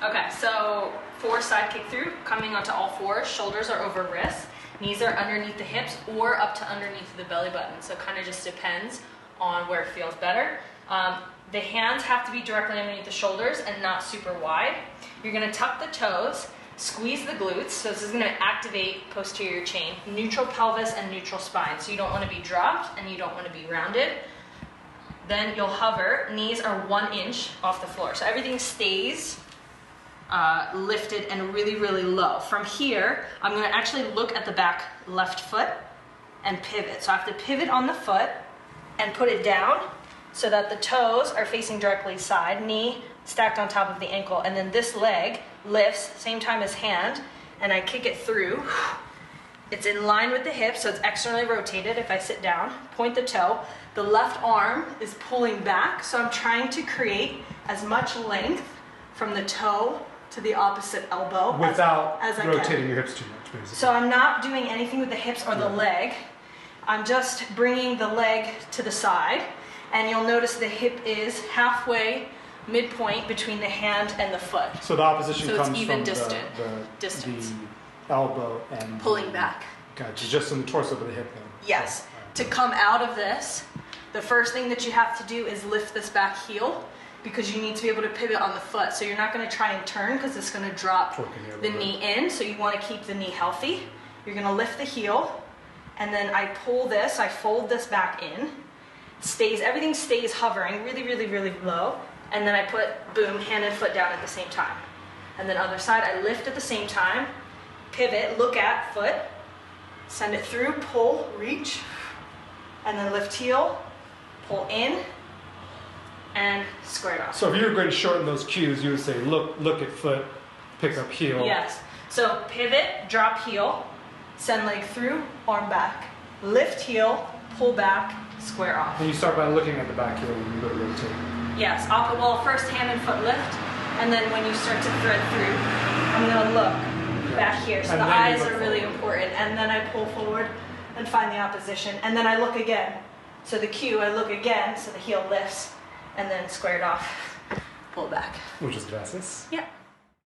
Okay, so for side kick through, coming onto all fours, shoulders are over wrists, knees are underneath the hips or up to underneath the belly button. So it kind of just depends on where it feels better. The hands have to be directly underneath the shoulders and not super wide. You're gonna tuck the toes, squeeze the glutes, so this is gonna activate posterior chain, neutral pelvis and neutral spine. So you don't wanna be dropped and you don't wanna be rounded. Then you'll hover, knees are 1 inch off the floor. So everything stays lifted and really, really low. From here, I'm gonna actually look at the back left foot and pivot. So I have to pivot on the foot and put it down so that the toes are facing directly side, knee stacked on top of the ankle, and then this leg lifts, same time as hand, and I kick it through. It's in line with the hips, so it's externally rotated. If I sit down, point the toe, the left arm is pulling back, so I'm trying to create as much length from the toe to the opposite elbow without as I rotating can. your hips too much, basically. So I'm not doing anything with the hips or the leg. I'm just bringing the leg to the side, and you'll notice the hip is halfway midpoint between the hand and the foot. So the opposition comes it's even from distance. the elbow and Pulling back. Gotcha. Just in the torso of the hip then. Yes. To come out of this, the first thing that you have to do is lift this back heel, because you need to be able to pivot on the foot. So you're not going to try and turn because it's going to drop the knee in. So you want to keep the knee healthy. You're going to lift the heel, and then I pull this, I fold this back in. Everything stays hovering really, really, really low. And then I put, boom, hand and foot down at the same time. And then other side, I lift at the same time, pivot, look at foot, send it through, pull, reach, and then lift heel, pull in, and square it off. So if you were going to shorten those cues, you would say, look at foot, pick up heel. Yes. So pivot, drop heel, send leg through, arm back, lift heel, pull back, square off. And you start by looking at the back heel when you go to rotate. Yes. Well, first hand and foot lift, and then when you start to thread through, I'm going to look back here. So the eyes are really important. And then I pull forward and find the opposition. And then I look again. So the cue, I look again, so the heel lifts, and then square it off, pull back. Muchas gracias. Yeah.